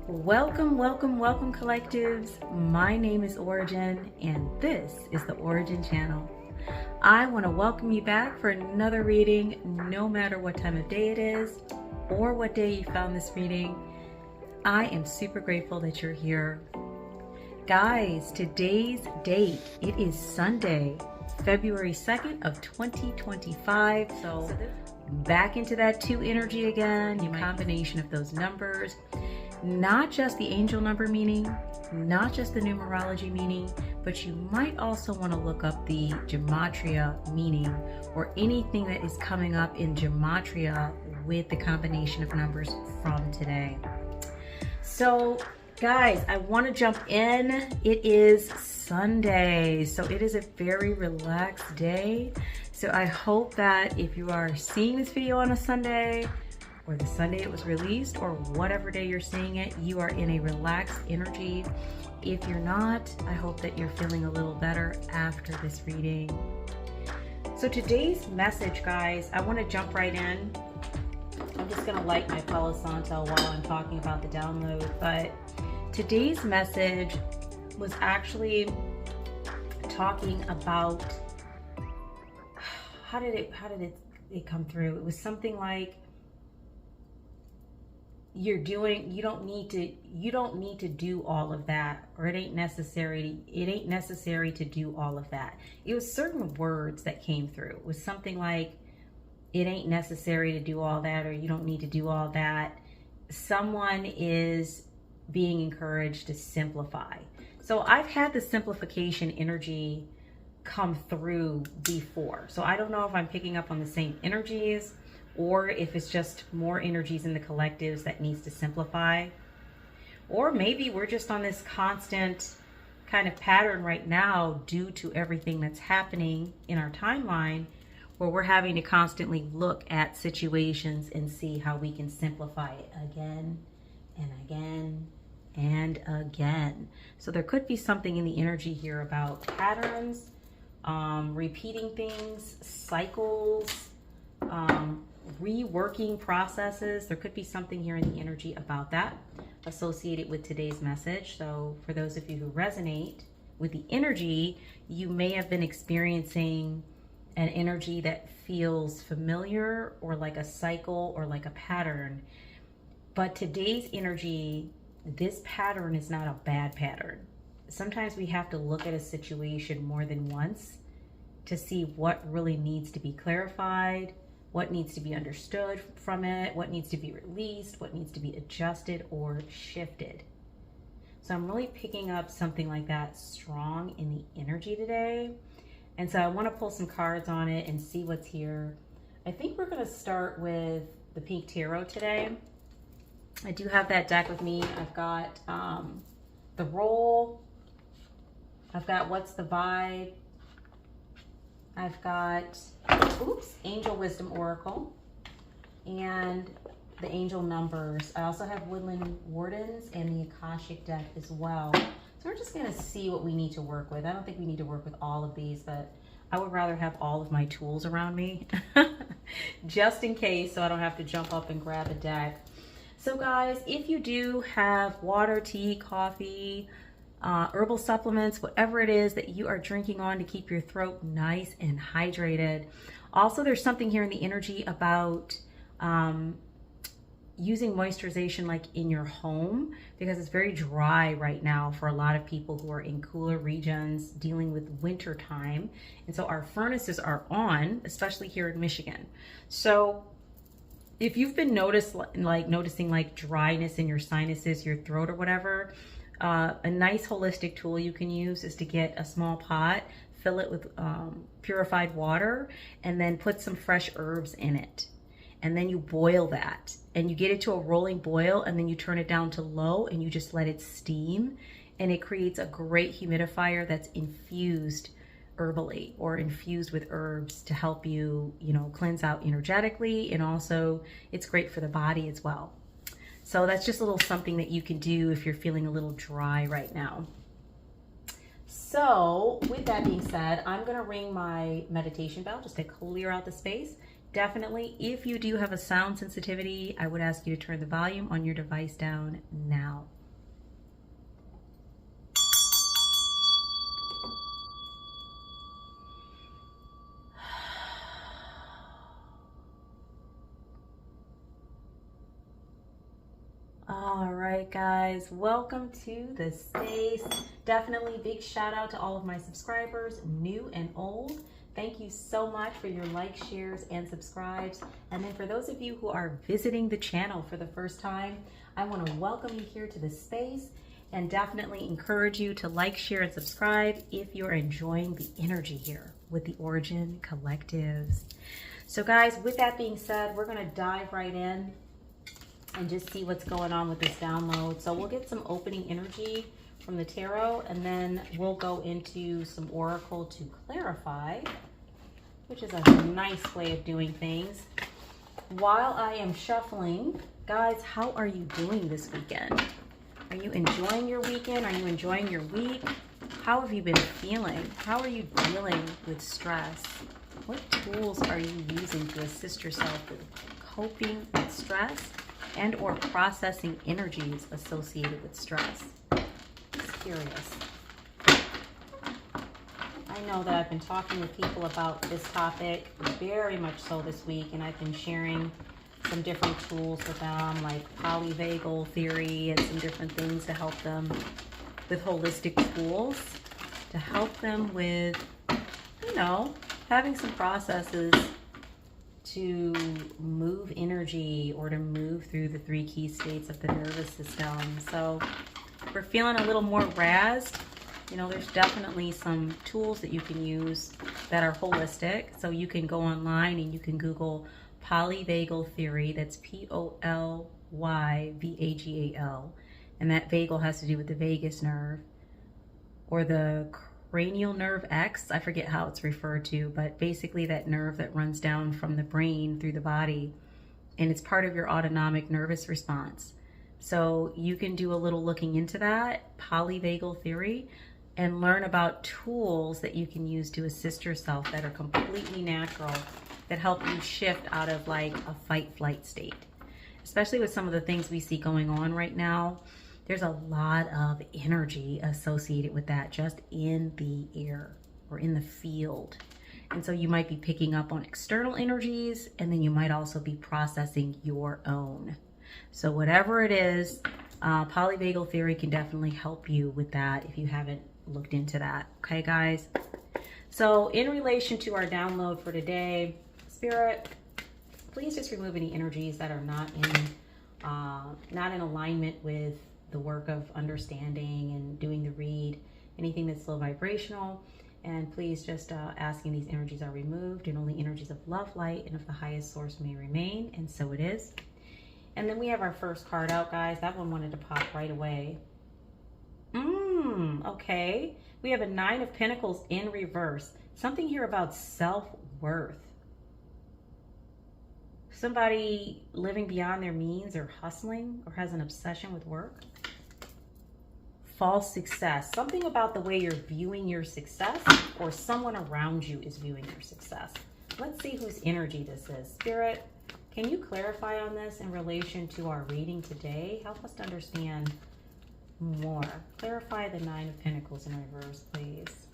Welcome, welcome, welcome, collectives. My name is Ora-gen, and this is the Ora-gen Channel. I want to welcome you back for another reading, no matter what time of day it is or what day you found this reading. I am super grateful that you're here. Guys, today's date, it is Sunday, February 2nd of 2025. So back into that 2 energy again, the combination of those numbers. Not just the angel number meaning, not just the numerology meaning, but you might also want to look up the gematria meaning or anything that is coming up in gematria with the combination of numbers from today. So guys, I want to jump in. It is Sunday, so it is a very relaxed day. So I hope that if you are seeing this video on a Sunday, or the Sunday it was released, or whatever day you're seeing it, you are in a relaxed energy. If you're not, I hope that you're feeling a little better after this reading. So today's message, guys, I want to jump right in. I'm just going to light my Palo Santo while I'm talking about the download, but today's message was actually talking about how did it come through? It was something like, you don't need to do all of that, or it ain't necessary to do all of that. It was certain words that came through. It was something like, it ain't necessary to do all that, or you don't need to do all that. Someone is being encouraged to simplify. So I've had the simplification energy come through before. So I don't know if I'm picking up on the same energies, or if it's just more energies in the collectives that needs to simplify. Or maybe we're just on this constant kind of pattern right now due to everything that's happening in our timeline, where we're having to constantly look at situations and see how we can simplify it again and again and again. So there could be something in the energy here about patterns, repeating things, cycles, reworking processes. There could be something here in the energy about that associated with today's message. So for those of you who resonate with the energy, you may have been experiencing an energy that feels familiar, or like a cycle, or like a pattern. But today's energy, this pattern is not a bad pattern. Sometimes we have to look at a situation more than once to see what really needs to be clarified, what needs to be understood from it, what needs to be released, what needs to be adjusted or shifted. So I'm really picking up something like that strong in the energy today. And so I want to pull some cards on it and see what's here. I think we're going to start with the Pink Tarot today. I do have that deck with me. I've got the Roll. I've got What's the Vibe. I've got, Angel Wisdom Oracle, and the Angel Numbers. I also have Woodland Wardens and the Akashic deck as well. So we're just going to see what we need to work with. I don't think we need to work with all of these, but I would rather have all of my tools around me just in case, so I don't have to jump up and grab a deck. So guys, if you do have water, tea, coffee, herbal supplements, whatever it is that you are drinking on to keep your throat nice and hydrated. Also, there's something here in the energy about using moisturization like in your home, because it's very dry right now for a lot of people who are in cooler regions dealing with winter time. And so our furnaces are on, especially here in Michigan. So if you've been noticing like dryness in your sinuses, your throat, or whatever, a nice holistic tool you can use is to get a small pot, fill it with purified water, and then put some fresh herbs in it. And then you boil that, and you get it to a rolling boil, and then you turn it down to low, and you just let it steam. And it creates a great humidifier that's infused herbally, or infused with herbs to help you, cleanse out energetically. And also it's great for the body as well. So that's just a little something that you can do if you're feeling a little dry right now. So with that being said, I'm going to ring my meditation bell just to clear out the space. Definitely, if you do have a sound sensitivity, I would ask you to turn the volume on your device down now. right, guys, welcome to the space. Definitely big shout out to all of my subscribers, new and old. Thank you so much for your likes, shares, and subscribes. And then for those of you who are visiting the channel for the first time, I want to welcome you here to the space and definitely encourage you to like, share, and subscribe if you're enjoying the energy here with the Ora-gen Collectives. So guys, with that being said, we're going to dive right in and just see what's going on with this download. So we'll get some opening energy from the tarot, and then we'll go into some oracle to clarify, which is a nice way of doing things. While I am shuffling, guys, how are you doing this weekend? Are you enjoying your weekend? Are you enjoying your week? How have you been feeling? How are you dealing with stress? What tools are you using to assist yourself with coping with stress and or processing energies associated with stress? Just curious. I know that I've been talking with people about this topic very much so this week, and I've been sharing some different tools with them, like polyvagal theory and some different things to help them with holistic tools to help them with, you know, having some processes to move energy or to move through the 3 key states of the nervous system. So if we're feeling a little more razzed, you know, there's definitely some tools that you can use that are holistic. So you can go online and you can Google polyvagal theory. That's Polyvagal, and that vagal has to do with the vagus nerve or the cranial nerve X. I forget how it's referred to, but basically that nerve that runs down from the brain through the body, and it's part of your autonomic nervous response. So you can do a little looking into that, polyvagal theory, and learn about tools that you can use to assist yourself that are completely natural, that help you shift out of like a fight-flight state. Especially with some of the things we see going on right now, there's a lot of energy associated with that just in the air or in the field. And so you might be picking up on external energies, and then you might also be processing your own. So whatever it is, polyvagal theory can definitely help you with that if you haven't looked into that. Okay, guys? So in relation to our download for today, Spirit, please just remove any energies that are not in alignment with the work of understanding and doing the read, anything that's low vibrational. And please just asking these energies are removed, and only energies of love, light, and of the highest source may remain. And so it is. And then we have our first card out, guys. That one wanted to pop right away. Okay. We have a 9 of Pentacles in reverse. Something here about self-worth. Somebody living beyond their means or hustling or has an obsession with work. False success. Something about the way you're viewing your success, or someone around you is viewing your success. Let's see whose energy this is. Spirit, can you clarify on this in relation to our reading today? Help us to understand more. Clarify the 9 of Pentacles in reverse, please.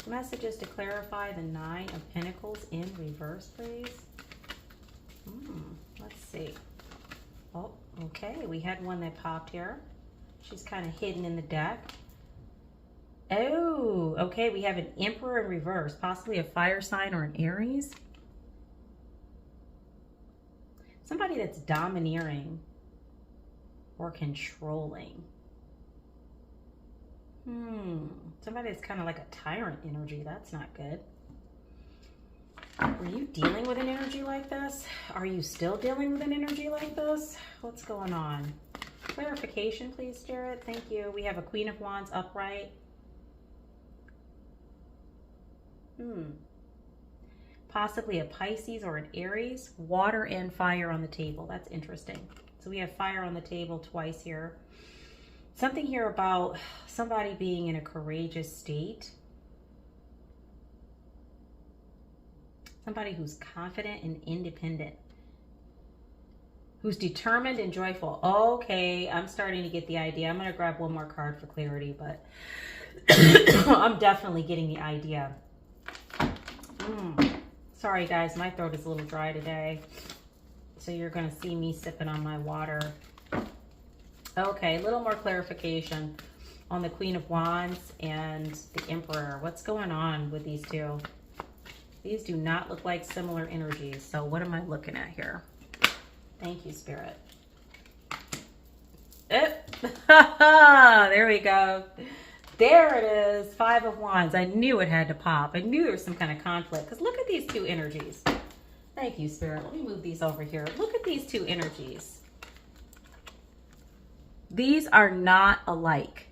Messages to clarify the 9 of Pentacles in reverse, please. Let's see. Oh, okay. We had one that popped here. She's kind of hidden in the deck. Oh, okay. We have an Emperor in reverse, possibly a fire sign or an Aries. Somebody that's domineering or controlling. Somebody that's kind of like a tyrant energy. That's not good. Were you dealing with an energy like this? Are you still dealing with an energy like this? What's going on? Clarification, please, Spirit. Thank you. We have a Queen of Wands upright. Possibly a Pisces or an Aries. Water and fire on the table. That's interesting. So we have fire on the table twice here. Something here about somebody being in a courageous state. Somebody who's confident and independent. Who's determined and joyful. Okay, I'm starting to get the idea. I'm going to grab one more card for clarity, but I'm definitely getting the idea. Sorry, guys. My throat is a little dry today. So you're going to see me sipping on my water. Okay, a little more clarification on the Queen of Wands and the Emperor. What's going on with these two? These do not look like similar energies. So what am I looking at here? Thank you, Spirit. There we go. There it is. Five of Wands. I knew it had to pop. I knew there was some kind of conflict. Because look at these two energies. Thank you, Spirit. Let me move these over here. Look at these two energies. These are not alike.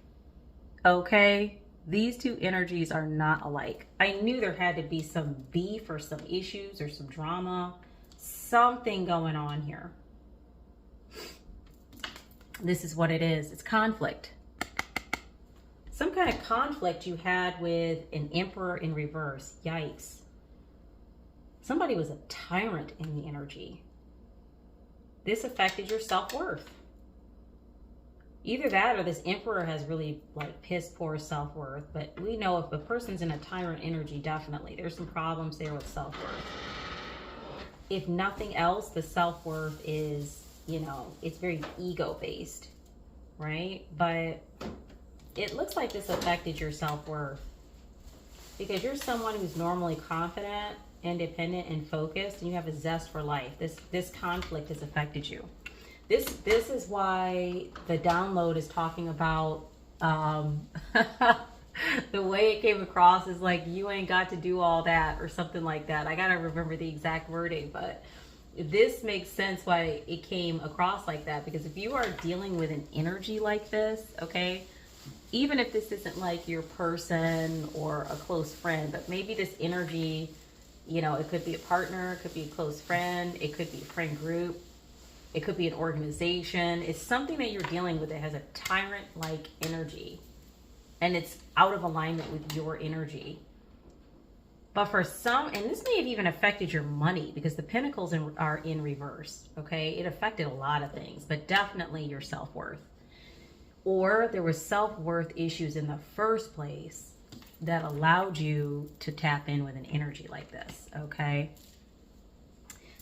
Okay? These two energies are not alike. I knew there had to be some beef or some issues or some drama. Something going on here. This is what it is. It's conflict. Some kind of conflict you had with an Emperor in reverse. Yikes. Somebody was a tyrant in the energy. This affected your self-worth. Either that or this Emperor has really like piss poor self-worth. But we know if a person's in a tyrant energy, definitely. There's some problems there with self-worth. If nothing else, the self-worth is, you know, it's very ego-based, right? But it looks like this affected your self-worth. Because you're someone who's normally confident, independent, and focused, and you have a zest for life. This conflict has affected you. This is why the download is talking about the way it came across is like, you ain't got to do all that or something like that. I gotta remember the exact wording, but this makes sense why it came across like that. Because if you are dealing with an energy like this, okay, even if this isn't like your person or a close friend, but maybe this energy, you know, it could be a partner, it could be a close friend, it could be a friend group, it could be an organization. It's something that you're dealing with that has a tyrant-like energy, and it's out of alignment with your energy. But for some, and this may have even affected your money, because the Pentacles are in reverse, okay? It affected a lot of things, but definitely your self-worth. Or there was self-worth issues in the first place that allowed you to tap in with an energy like this, okay?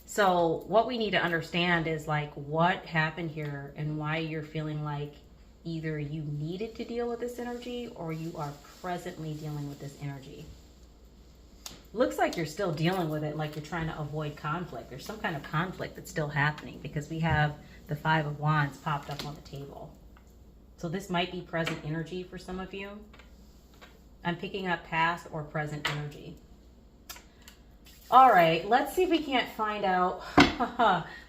So what we need to understand is like what happened here and why you're feeling like either you needed to deal with this energy or you are presently dealing with this energy. Looks like you're still dealing with it, like you're trying to avoid conflict. There's some kind of conflict that's still happening because we have the Five of Wands popped up on the table. So this might be present energy for some of you. I'm picking up past or present energy. All right, let's see if we can't find out.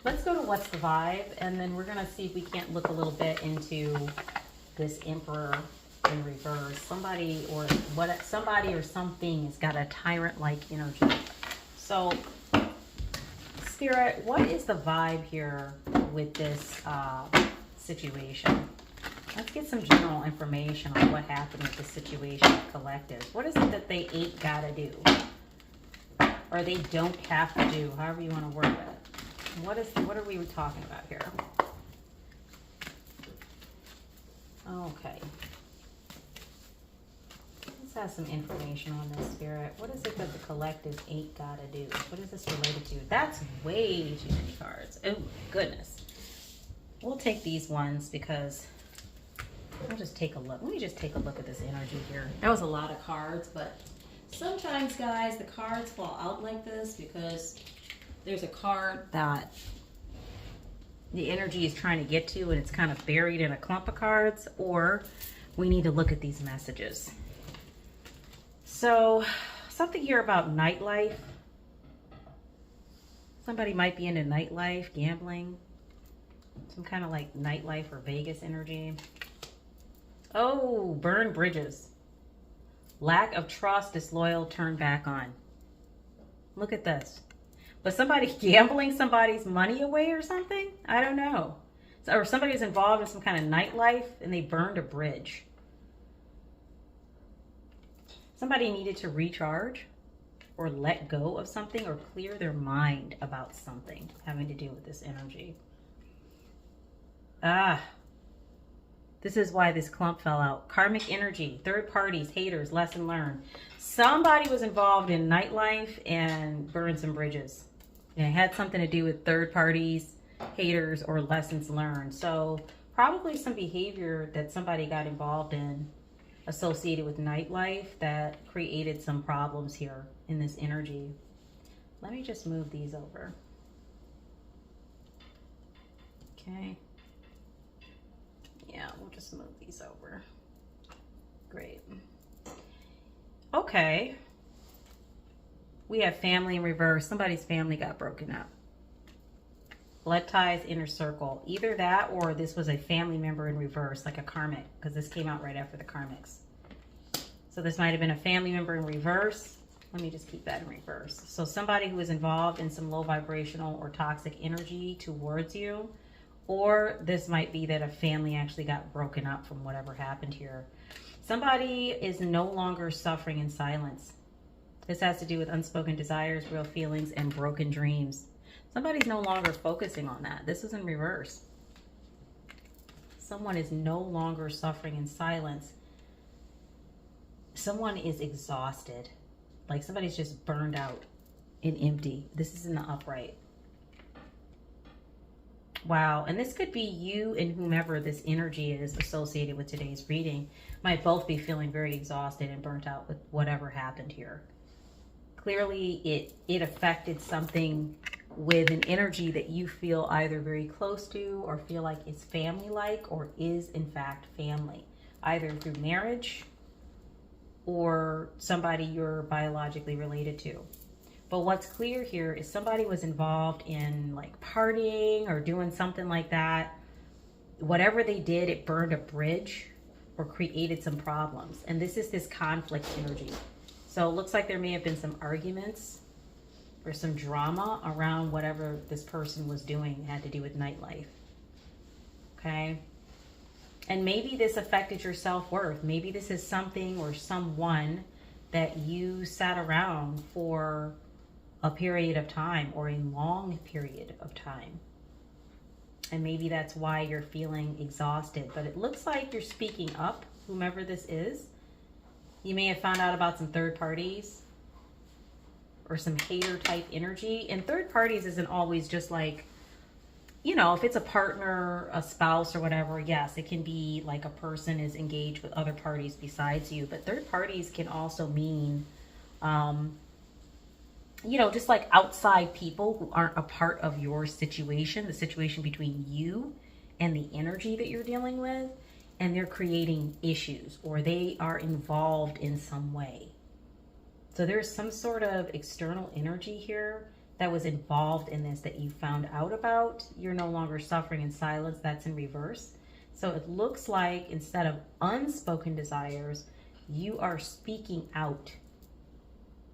Let's go to what's the vibe, and then we're going to see if we can't look a little bit into this Emperor in reverse. Somebody or something has got a tyrant-like energy. So, Spirit, what is the vibe here with this situation? Let's get some general information on what happened with the situation of collectives. What is it that they ain't gotta do? Or they don't have to do, however you want to word it. What are we talking about here? Okay. Let's have some information on this, Spirit. What is it that the collective ain't gotta do? What is this related to? That's way too many cards. Oh, goodness. We'll take these ones because we'll just take a look. Let me just take a look at this energy here. That was a lot of cards, but sometimes, guys, the cards fall out like this because there's a card that the energy is trying to get to and it's kind of buried in a clump of cards, or we need to look at these messages. So, something here about nightlife. Somebody might be into nightlife, gambling, some kind of like nightlife or Vegas energy. Oh, burn bridges. Lack of trust, disloyal, turn back on. Look at this. But somebody gambling somebody's money away or something? I don't know. Or somebody's involved in some kind of nightlife and they burned a bridge. Somebody needed to recharge or let go of something or clear their mind about something having to do with this energy. This is why this clump fell out. Karmic energy, third parties, haters, lesson learned. Somebody was involved in nightlife and burned some bridges. And it had something to do with third parties, haters, or lessons learned. So probably some behavior that somebody got involved in associated with nightlife that created some problems here in this energy. Let me just move these over. Okay. Yeah, we'll just move these over. Great. Okay. We have family in reverse. Somebody's family got broken up. Blood ties, inner circle. Either that or this was a family member in reverse, like a karmic, because this came out right after the karmics. So this might have been a family member in reverse. Let me just keep that in reverse. So somebody who was involved in some low vibrational or toxic energy towards you, or this might be that a family actually got broken up from whatever happened here. Somebody is no longer suffering in silence. This has to do with unspoken desires, real feelings, and broken dreams. Somebody's no longer focusing on that. This is in reverse. Someone is no longer suffering in silence. Someone is exhausted. Like somebody's just burned out and empty. This is in the upright. Wow. And this could be you and whomever this energy is associated with today's reading might both be feeling very exhausted and burnt out with whatever happened here. Clearly it affected something with an energy that you feel either very close to or feel like is family-like or is in fact family, either through marriage or somebody you're biologically related to. But what's clear here is somebody was involved in like partying or doing something like that. Whatever they did, it burned a bridge or created some problems. And this is this conflict energy. So it looks like there may have been some arguments or some drama around whatever this person was doing. It had to do with nightlife. Okay. And maybe this affected your self-worth. Maybe this is something or someone that you sat around for a period of time or a long period of time. And maybe that's why you're feeling exhausted. But it looks like you're speaking up, whomever this is. You may have found out about some third parties or some hater type energy. And third parties isn't always just like, you know, if it's a partner, a spouse or whatever, yes, it can be like a person is engaged with other parties besides you. But third parties can also mean, you know, just like outside people who aren't a part of your situation, the situation between you and the energy that you're dealing with, and they're creating issues or they are involved in some way. So there's some sort of external energy here that was involved in this that you found out about. You're no longer suffering in silence. That's in reverse. So it looks like instead of unspoken desires, you are speaking out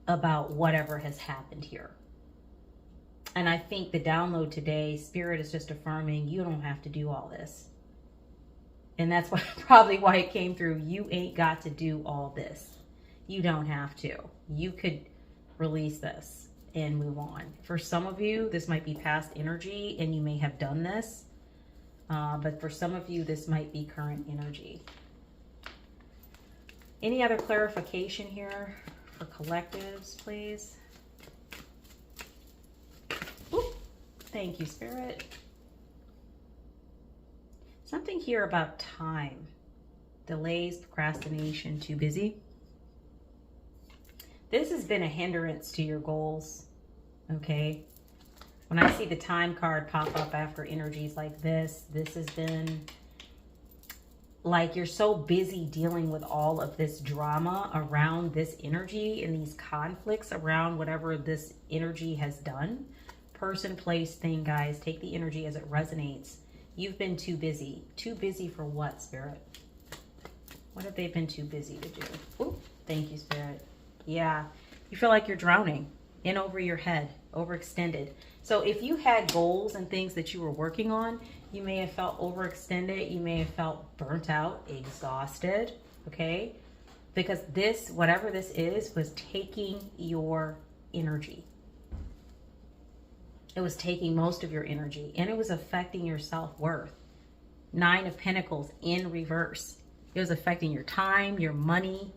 about whatever has happened here. And I think the download today, Spirit is just affirming you don't have to do all this. And that's probably why it came through. You ain't got to do all this. You don't have to. You could release this and move on. For some of you, this might be past energy and you may have done this. But for some of you, this might be current energy. Any other clarification here for collectives, please? Ooh, thank you, Spirit. Something here about time. Delays, procrastination, too busy. This has been a hindrance to your goals, okay? When I see the time card pop up after energies like this has been like you're so busy dealing with all of this drama around this energy and these conflicts around whatever this energy has done. Person, place, thing, guys, take the energy as it resonates. You've been too busy. Too busy for what, Spirit? What have they been too busy to do? Ooh, thank you, Spirit. Yeah, you feel like you're drowning in over your head, overextended. So if you had goals and things that you were working on, you may have felt overextended. You may have felt burnt out, exhausted, okay? Because this, whatever this is, was taking your energy. It was taking most of your energy and it was affecting your self-worth. 9 of Pentacles in reverse. It was affecting your time, your money,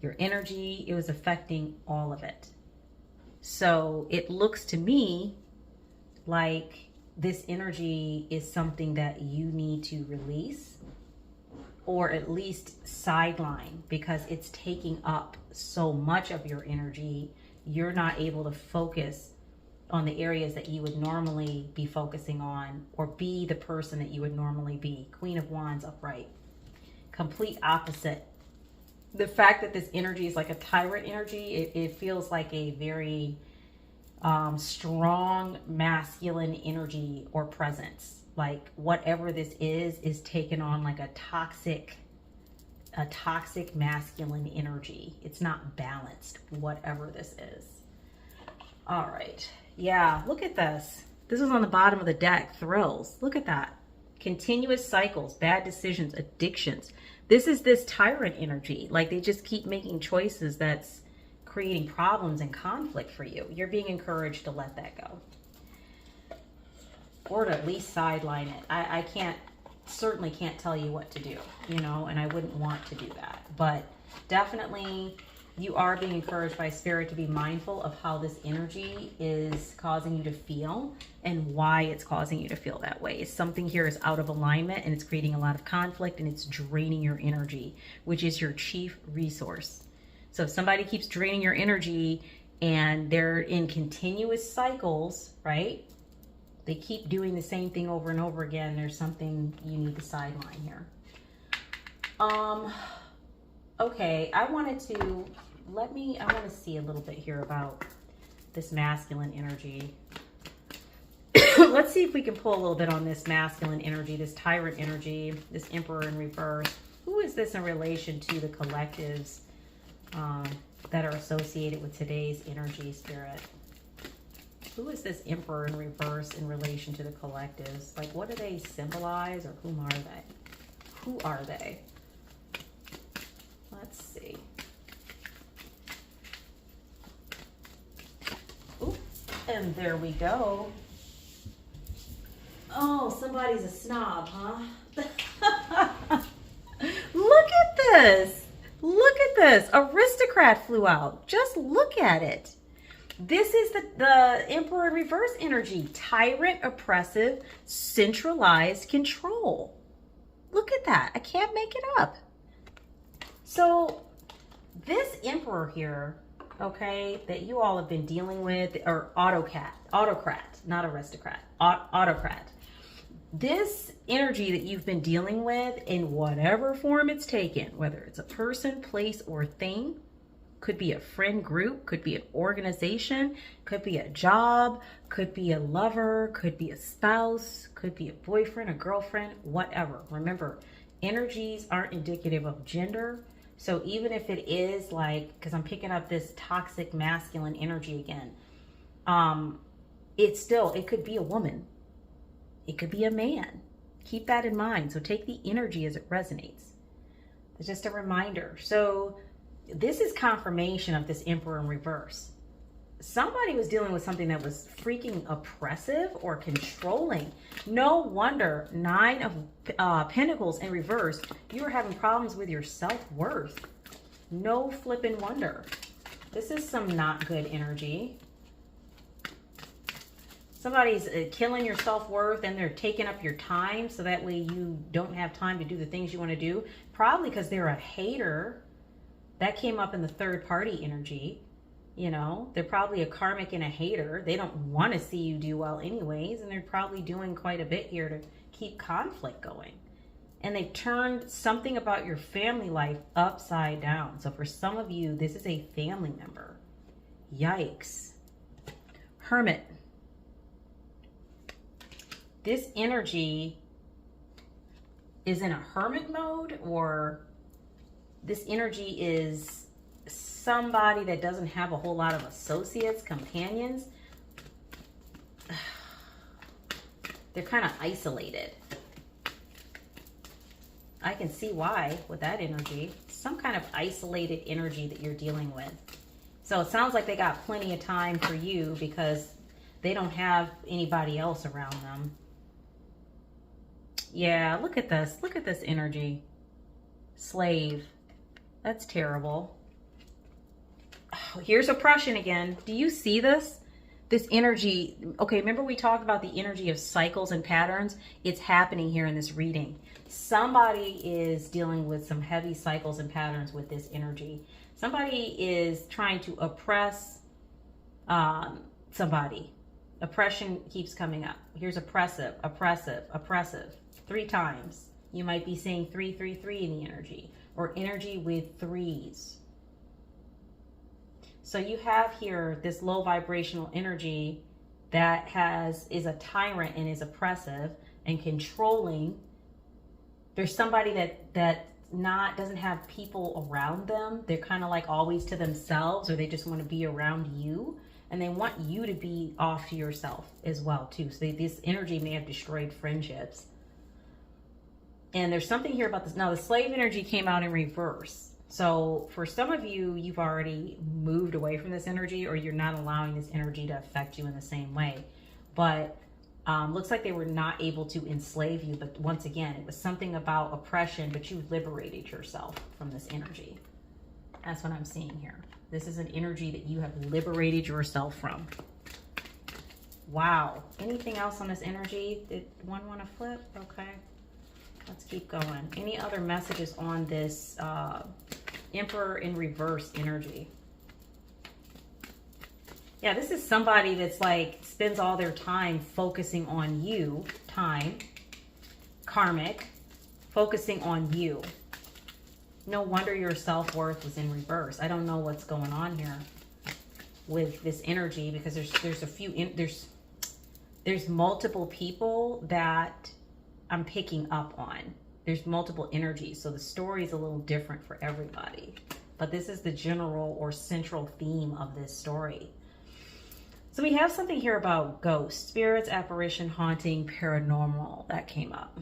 your energy. It was affecting all of it. So it looks to me like this energy is something that you need to release, or at least sideline, because it's taking up so much of your energy. You're not able to focus on the areas that you would normally be focusing on, or be the person that you would normally be. Queen of Wands upright. Complete opposite. The fact that this energy is like a tyrant energy, it feels like a very strong masculine energy or presence. Like whatever this is taken on like a toxic masculine energy. It's not balanced, whatever this is. All right. Yeah, look at this. This is on the bottom of the deck. Thrills. Look at that. Continuous cycles, bad decisions, addictions. This is this tyrant energy. Like they just keep making choices that's creating problems and conflict for you. You're being encouraged to let that go, or to at least sideline it. I certainly can't tell you what to do, you know, and I wouldn't want to do that. But definitely you are being encouraged by Spirit to be mindful of how this energy is causing you to feel and why it's causing you to feel that way. Something here is out of alignment and it's creating a lot of conflict and it's draining your energy, which is your chief resource. So if somebody keeps draining your energy and they're in continuous cycles, right? They keep doing the same thing over and over again. There's something you need to sideline here. Okay, I want to see a little bit here about this masculine energy. Let's see if we can pull a little bit on this masculine energy, this tyrant energy, this Emperor in reverse. Who is this in relation to the collectives that are associated with today's energy, Spirit? Who is this Emperor in reverse in relation to the collectives? Like, what do they symbolize, or whom are they? Who are they? Let's see. Ooh, and there we go. Oh, somebody's a snob, huh? Look at this. Look at this. Aristocrat flew out. Just look at it. This is the Emperor in reverse energy. Tyrant, oppressive, centralized control. Look at that. I can't make it up. So this Emperor here, okay, that you all have been dealing with, or autocrat, not aristocrat, autocrat. This energy that you've been dealing with in whatever form it's taken, whether it's a person, place, or thing, could be a friend group, could be an organization, could be a job, could be a lover, could be a spouse, could be a boyfriend, a girlfriend, whatever. Remember, energies aren't indicative of gender. So even if it is like, because I'm picking up this toxic masculine energy again, it could be a woman. It could be a man. Keep that in mind. So take the energy as it resonates. It's just a reminder. So this is confirmation of this Emperor in reverse. Somebody was dealing with something that was freaking oppressive or controlling. No wonder, 9 of Pentacles in reverse, you were having problems with your self-worth. No flipping wonder. This is some not good energy. Somebody's killing your self-worth and they're taking up your time so that way you don't have time to do the things you want to do. Probably because they're a hater. That came up in the third party energy. You know, they're probably a karmic and a hater. They don't want to see you do well anyways. And they're probably doing quite a bit here to keep conflict going. And they've turned something about your family life upside down. So for some of you, this is a family member. Yikes. Hermit. This energy is in a hermit mode, or this energy is somebody that doesn't have a whole lot of associates, companions. They're kind of isolated. I can see why with that energy. Some kind of isolated energy that you're dealing with. So it sounds like they got plenty of time for you because they don't have anybody else around them. Yeah, look at this. Look at this energy. Slave. That's terrible. Oh, here's oppression again. Do you see this? this energy, okay, remember we talked about the energy of cycles and patterns? It's happening here in this reading. Somebody is dealing with some heavy cycles and patterns with this energy. Somebody is trying to oppress somebody. Oppression keeps coming up. Here's oppressive, oppressive, oppressive. 3 times. You might be saying 333 in the energy, or energy with 3s. So you have here this low vibrational energy that is a tyrant and is oppressive and controlling. There's somebody that doesn't have people around them. They're kind of like always to themselves, or they just want to be around you, and they want you to be off to yourself as well too. So this energy may have destroyed friendships. And there's something here about this. Now the slave energy came out in reverse. So for some of you, you've already moved away from this energy, or you're not allowing this energy to affect you in the same way. But looks like they were not able to enslave you. But once again, it was something about oppression, but you liberated yourself from this energy. That's what I'm seeing here. This is an energy that you have liberated yourself from. Wow. Anything else on this energy? Did one want to flip? Okay. Let's keep going. Any other messages on this Emperor in reverse energy? Yeah, this is somebody that's like spends all their time focusing on you. Time. Karmic. Focusing on you. No wonder your self-worth was in reverse. I don't know what's going on here with this energy, because there's multiple people that I'm picking up on. There's multiple energies, so the story is a little different for everybody. But this is the general or central theme of this story. So we have something here about ghosts, spirits, apparition, haunting, paranormal. That came up.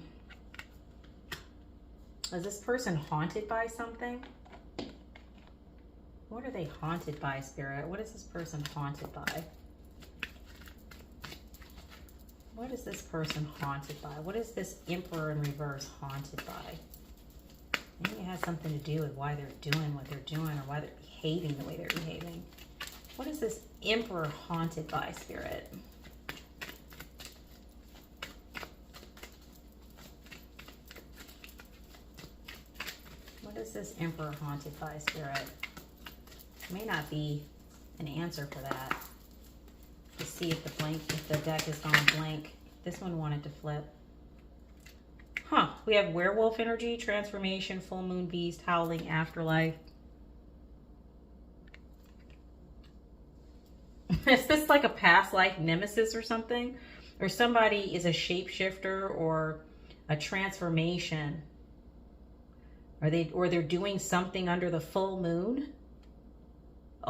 Is this person haunted by something? What are they haunted by, Spirit? What is this person haunted by? What is this person haunted by? What is this Emperor in reverse haunted by? Maybe it has something to do with why they're doing what they're doing, or why they're behaving the way they're behaving. What is this Emperor haunted by, Spirit? What is this Emperor haunted by, Spirit? May not be an answer for that. Let's see if the deck has gone blank. This one wanted to flip. Huh. We have werewolf energy, transformation, full moon beast, howling, afterlife. Is this like a past life nemesis or something? Or somebody is a shapeshifter or a transformation? Or they're doing something under the full moon?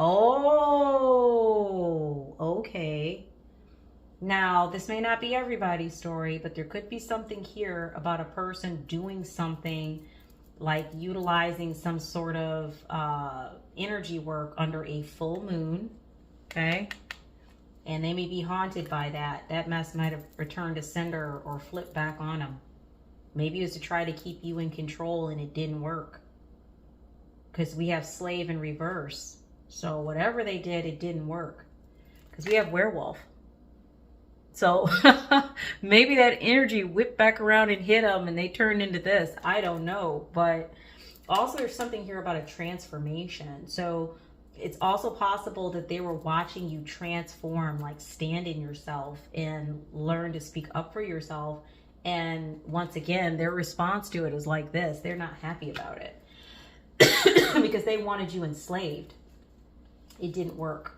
Oh, okay. Now, this may not be everybody's story, but there could be something here about a person doing something like utilizing some sort of energy work under a full moon, okay? And they may be haunted by that. That mess might have returned to sender or flipped back on them. Maybe it was to try to keep you in control and it didn't work. Because we have slave in reverse. So whatever they did, it didn't work. Because we have werewolf. So maybe that energy whipped back around and hit them and they turned into this. I don't know. But also there's something here about a transformation. So it's also possible that they were watching you transform, like stand in yourself and learn to speak up for yourself. And once again, their response to it is like this. They're not happy about it because they wanted you enslaved. It didn't work.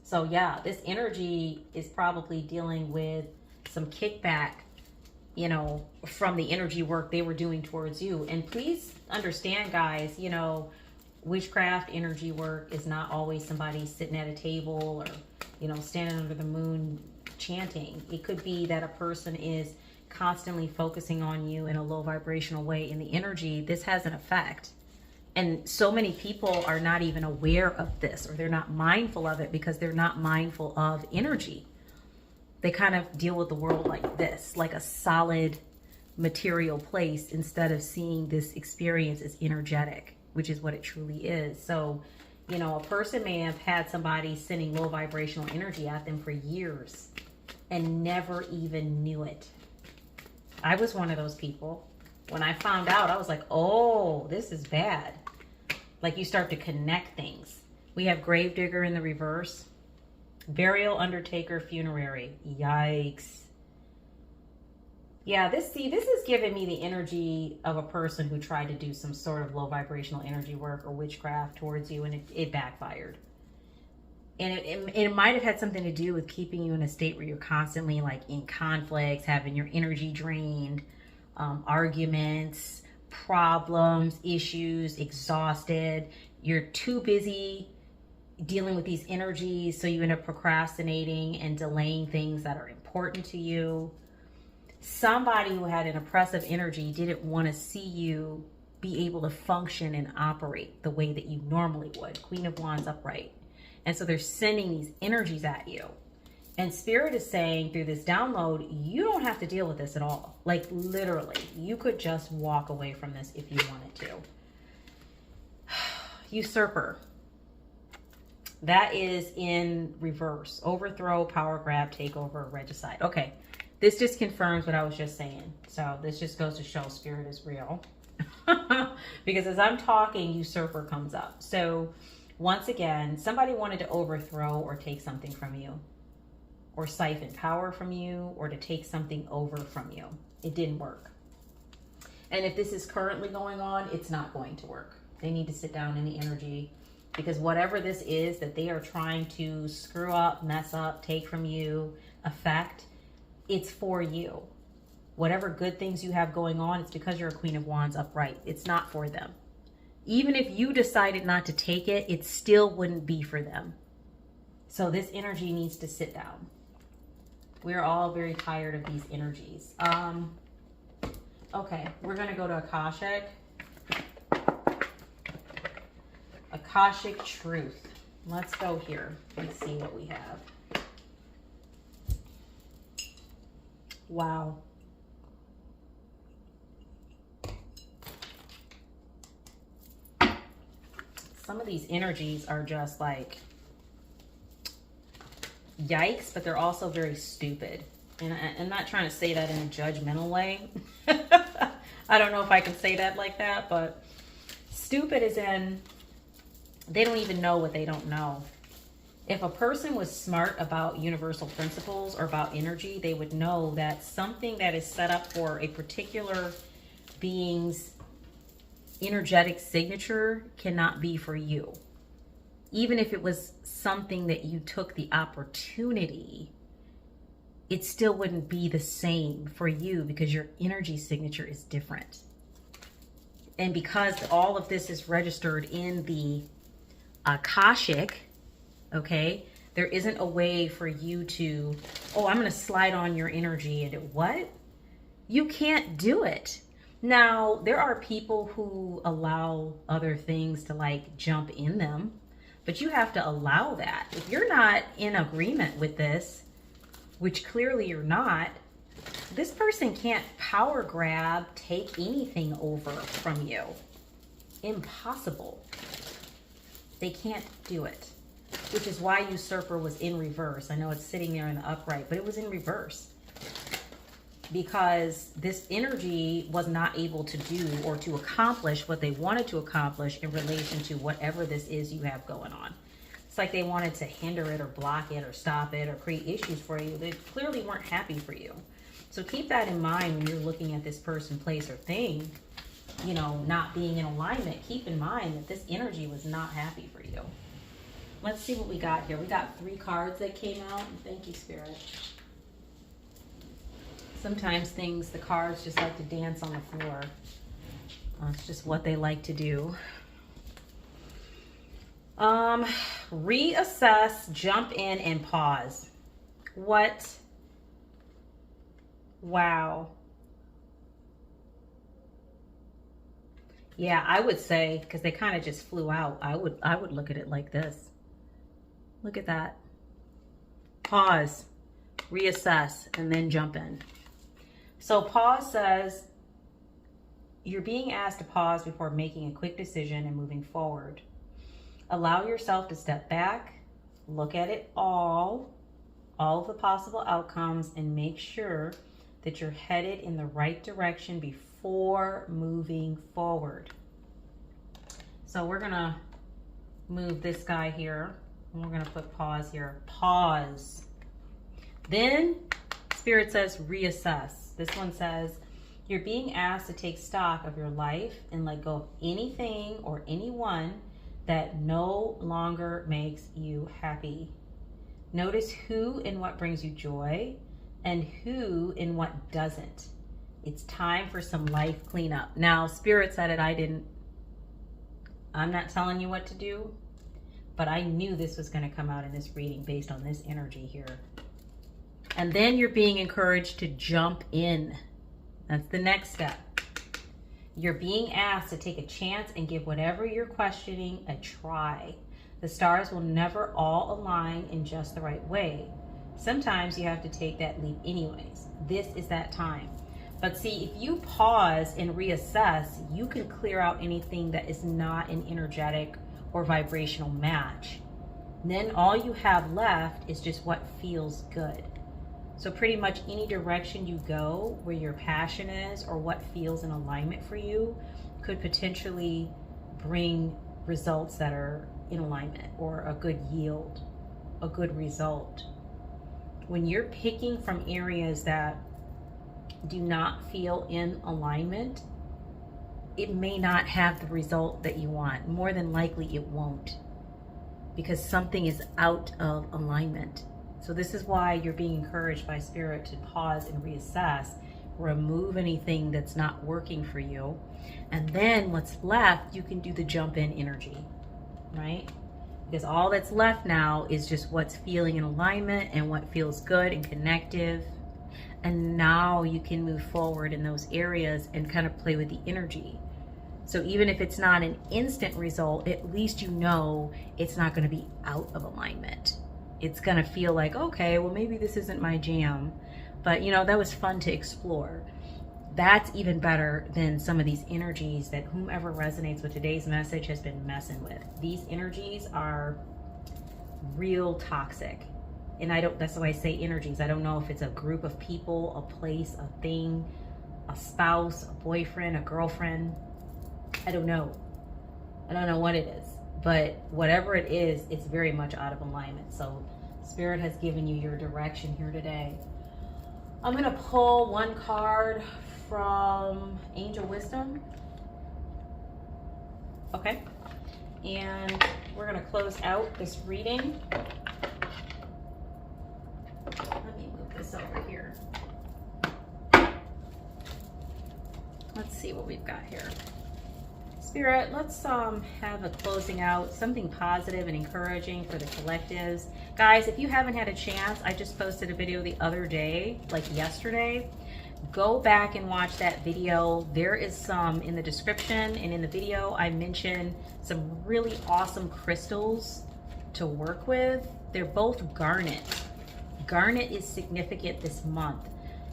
So yeah, this energy is probably dealing with some kickback, you know, from the energy work they were doing towards you. And please understand, guys, you know, witchcraft energy work is not always somebody sitting at a table or, you know, standing under the moon chanting. It could be that a person is constantly focusing on you in a low vibrational way in the energy. This has an effect. And so many people are not even aware of this, or they're not mindful of it because they're not mindful of energy. They kind of deal with the world like this, like a solid material place, instead of seeing this experience as energetic, which is what it truly is. So You know, a person may have had somebody sending low vibrational energy at them for years and never even knew it. I was one of those people. When I found out, I was like, oh, this is bad. Like, you start to connect things. We have gravedigger in the reverse. Burial, undertaker, funerary. Yikes. Yeah, this is giving me the energy of a person who tried to do some sort of low vibrational energy work or witchcraft towards you, and it backfired. And it might have had something to do with keeping you in a state where you're constantly like in conflicts, having your energy drained, arguments, problems, issues, exhausted. You're too busy dealing with these energies, so you end up procrastinating and delaying things that are important to you. Somebody who had an oppressive energy didn't want to see you be able to function and operate the way that you normally would. Queen of Wands upright. And so they're sending these energies at you. And Spirit is saying through this download, you don't have to deal with this at all. Like, literally, you could just walk away from this if you wanted to. Usurper. That is in reverse. Overthrow, power grab, takeover, regicide. Okay. This just confirms what I was just saying. So this just goes to show Spirit is real. Because as I'm talking, usurper comes up. So once again, somebody wanted to overthrow or take something from you, or siphon power from you, or to take something over from you. It didn't work. And if this is currently going on, it's not going to work. They need to sit down in the energy, because whatever this is that they are trying to screw up, mess up, take from you, affect, it's for you. Whatever good things you have going on, it's because you're a Queen of Wands upright. It's not for them. Even if you decided not to take it, it still wouldn't be for them. So this energy needs to sit down. We're all very tired of these energies. Okay, we're going to go to Akashic. Akashic truth. Let's go here and see what we have. Wow. Some of these energies are just like, yikes, but they're also very stupid. And I'm not trying to say that in a judgmental way. I don't know if I can say that like that, but stupid is in, they don't even know what they don't know. If a person was smart about universal principles or about energy, they would know that something that is set up for a particular being's energetic signature cannot be for you. Even if it was something that you took the opportunity, it still wouldn't be the same for you because your energy signature is different. And because all of this is registered in the Akashic, okay, there isn't a way for you to, oh, I'm going to slide on your energy and what? You can't do it. Now, there are people who allow other things to like jump in them, but you have to allow that. If you're not in agreement with this, which clearly you're not, this person can't power grab, take anything over from you. Impossible. They can't do it, which is why usurper was in reverse. I know it's sitting there in the upright, but it was in reverse because this energy was not able to do or to accomplish what they wanted to accomplish in relation to whatever this is you have going on. It's like they wanted to hinder it or block it or stop it or create issues for you. They clearly weren't happy for you. So keep that in mind when you're looking at this person, place, or thing, you know, not being in alignment. Keep in mind that this energy was not happy for you. Let's see what we got here. We got 3 cards that came out. Thank you, Spirit. Sometimes the cards just like to dance on the floor. It's just what they like to do. Reassess, jump in, and pause. What? Wow. Yeah, I would say, because they kind of just flew out, I would look at it like this. Look at that. Pause, reassess, and then jump in. So pause says you're being asked to pause before making a quick decision and moving forward. Allow yourself to step back, look at it all of the possible outcomes, and make sure that you're headed in the right direction before moving forward. So we're gonna move this guy here, and we're gonna put pause here. Pause. Then Spirit says reassess. This one says you're being asked to take stock of your life and let go of anything or anyone that no longer makes you happy. Notice who and what brings you joy and who and what doesn't. It's time for some life cleanup. Now, Spirit said it, I didn't. I'm not telling you what to do, but I knew this was going to come out in this reading based on this energy here. And then you're being encouraged to jump in. That's the next step. You're being asked to take a chance and give whatever you're questioning a try. The stars will never all align in just the right way. Sometimes you have to take that leap anyways. This is that time. But see, if you pause and reassess, you can clear out anything that is not an energetic or vibrational match. Then all you have left is just what feels good. So pretty much any direction you go where your passion is or what feels in alignment for you could potentially bring results that are in alignment or a good yield, a good result. When you're picking from areas that do not feel in alignment, it may not have the result that you want. More than likely it won't, because something is out of alignment. So this is why you're being encouraged by Spirit to pause and reassess, remove anything that's not working for you, and then what's left, you can do the jump in energy, right? Because all that's left now is just what's feeling in alignment and what feels good and connective. And now you can move forward in those areas and kind of play with the energy. So even if it's not an instant result, at least you know it's not going to be out of alignment. It's going to feel like, okay, well, maybe this isn't my jam, but you know, that was fun to explore. That's even better than some of these energies that whomever resonates with today's message has been messing with. These energies are real toxic. And that's why I say energies. I don't know if it's a group of people, a place, a thing, a spouse, a boyfriend, a girlfriend. I don't know. I don't know what it is. But whatever it is, it's very much out of alignment. So Spirit has given you your direction here today. I'm going to pull one card from Angel Wisdom. Okay. And we're going to close out this reading. Let me move this over here. Let's see what we've got here. Spirit, let's have a closing out, something positive and encouraging for the collectives. Guys, if you haven't had a chance, I just posted a video the other day, like yesterday. Go back and watch that video. There is some in the description, and in the video I mentioned some really awesome crystals to work with. They're both garnet. Garnet is significant this month,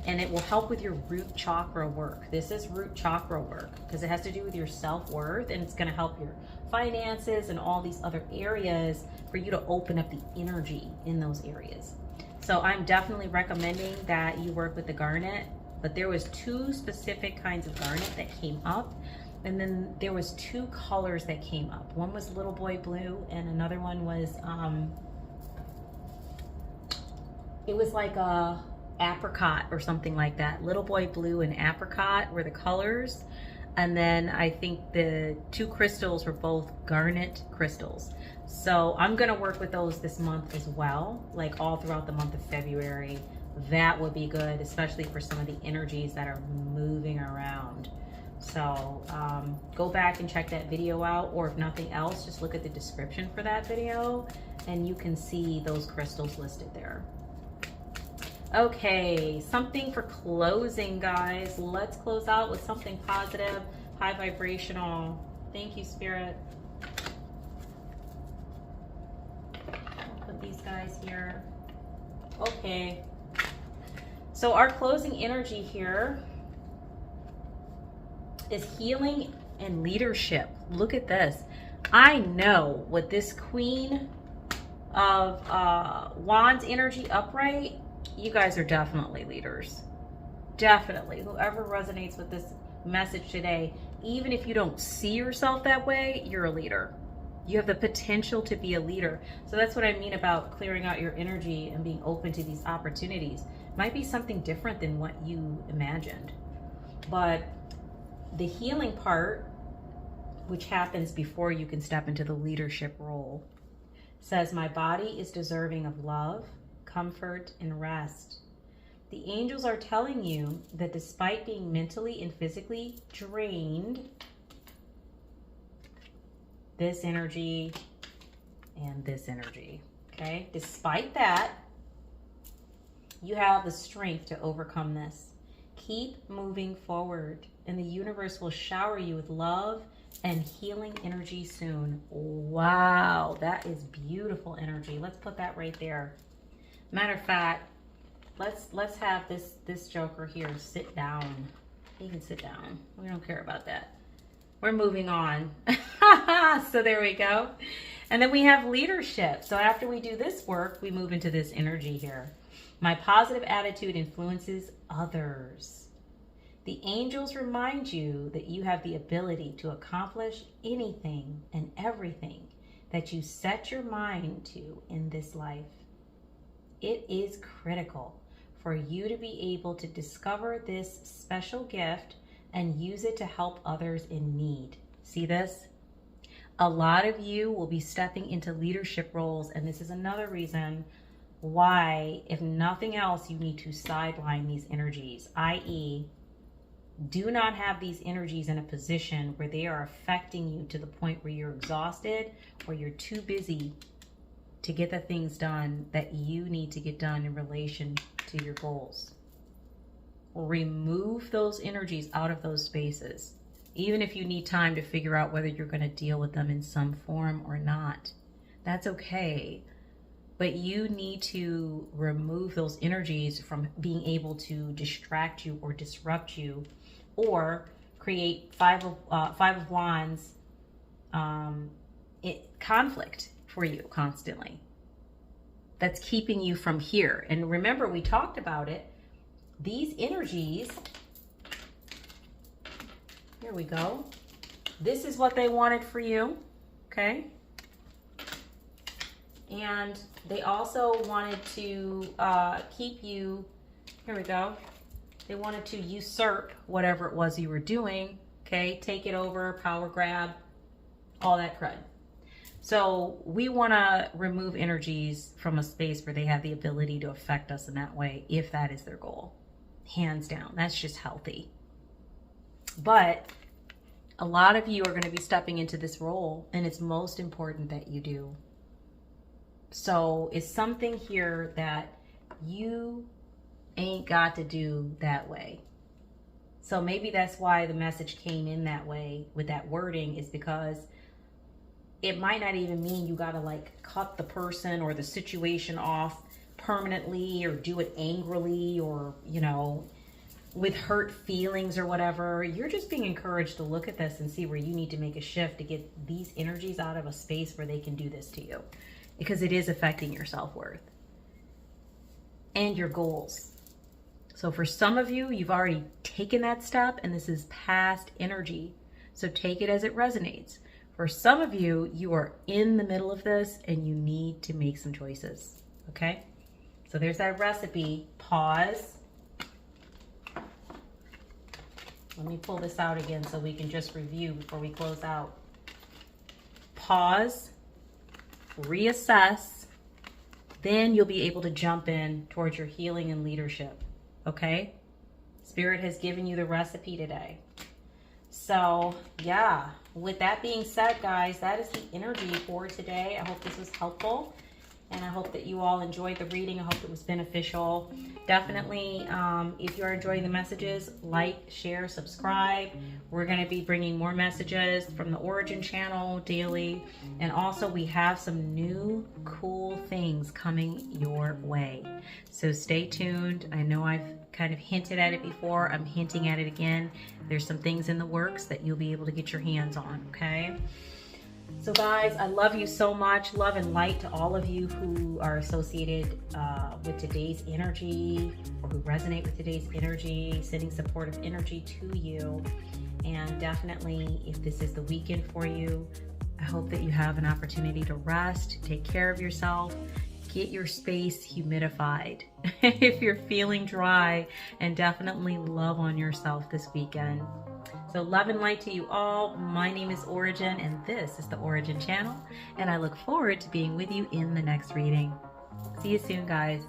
and it will help with your root chakra work. This is root chakra work because it has to do with your self-worth, and it's going to help your finances and all these other areas for you to open up the energy in those areas. So I'm definitely recommending that you work with the garnet, but there was two specific kinds of garnet that came up, and then there was two colors that came up. One was little boy blue, and another one was it was like a apricot or something like that. Little boy blue and apricot were the colors. And then I think the two crystals were both garnet crystals. So I'm going to work with those this month as well, like all throughout the month of February. That would be good, especially for some of the energies that are moving around. So go back and check that video out, or if nothing else, just look at the description for that video and you can see those crystals listed there. Okay, something for closing, guys. Let's close out with something positive, high vibrational. Thank you, Spirit. I'll put these guys here. Okay. So our closing energy here is healing and leadership. Look at this. I know with this Queen of Wands energy upright, you guys are definitely leaders. Definitely. Whoever resonates with this message today, even if you don't see yourself that way, you're a leader. You have the potential to be a leader. So that's what I mean about clearing out your energy and being open to these opportunities. Might be something different than what you imagined. But the healing part, which happens before you can step into the leadership role, says, my body is deserving of love, comfort, and rest. The angels are telling you that despite being mentally and physically drained, this energy and this energy, okay? Despite that, you have the strength to overcome this. Keep moving forward, and the universe will shower you with love and healing energy soon. Wow, that is beautiful energy. Let's put that right there. Matter of fact, let's have this joker here sit down. He can sit down. We don't care about that. We're moving on. So there we go. And then we have leadership. So after we do this work, we move into this energy here. My positive attitude influences others. The angels remind you that you have the ability to accomplish anything and everything that you set your mind to in this life. It is critical for you to be able to discover this special gift and use it to help others in need. See this? A lot of you will be stepping into leadership roles, and this is another reason why, if nothing else, you need to sideline these energies, i.e., do not have these energies in a position where they are affecting you to the point where you're exhausted or you're too busy to get the things done that you need to get done in relation to your goals. Remove those energies out of those spaces, even if you need time to figure out whether you're going to deal with them in some form or not. That's okay. But you need to remove those energies from being able to distract you or disrupt you, or create five of wands conflict for you constantly. That's keeping you from here. And remember, we talked about it. These energies, here we go. This is what they wanted for you, okay? And they also wanted to keep you, here we go. They wanted to usurp whatever it was you were doing, okay? Take it over, power grab, all that crud. So we want to remove energies from a space where they have the ability to affect us in that way, if that is their goal. Hands down, that's just healthy. But a lot of you are going to be stepping into this role, and it's most important that you do. So it's something here that you ain't got to do that way. So maybe that's why the message came in that way with that wording, is because it might not even mean you got to like cut the person or the situation off permanently, or do it angrily, or, you know, with hurt feelings or whatever. You're just being encouraged to look at this and see where you need to make a shift to get these energies out of a space where they can do this to you, because it is affecting your self-worth and your goals. So for some of you, you've already taken that step, and this is past energy. So take it as it resonates. For some of you, you are in the middle of this and you need to make some choices, okay? So there's that recipe. Pause. Let me pull this out again so we can just review before we close out. Pause, reassess, then you'll be able to jump in towards your healing and leadership, okay? Spirit has given you the recipe today. So yeah, with that being said, guys, that is the energy for today. I hope this was helpful, and I hope that you all enjoyed the reading. I hope it was beneficial. Definitely, if you are enjoying the messages, like, share, subscribe. We're going to be bringing more messages from the Ora-gen Channel daily. And also, we have some new cool things coming your way. So stay tuned. I know I've kind of hinted at it before. I'm hinting at it again. There's some things in the works that you'll be able to get your hands on, okay? So guys, I love you so much. Love and light to all of you who are associated with today's energy, or who resonate with today's energy, sending supportive energy to you. And definitely, if this is the weekend for you, I hope that you have an opportunity to rest, take care of yourself, get your space humidified if you're feeling dry, and definitely love on yourself this weekend. So love and light to you all. My name is Ora-gen, and this is the Ora-gen Channel, and I look forward to being with you in the next reading. See you soon, guys.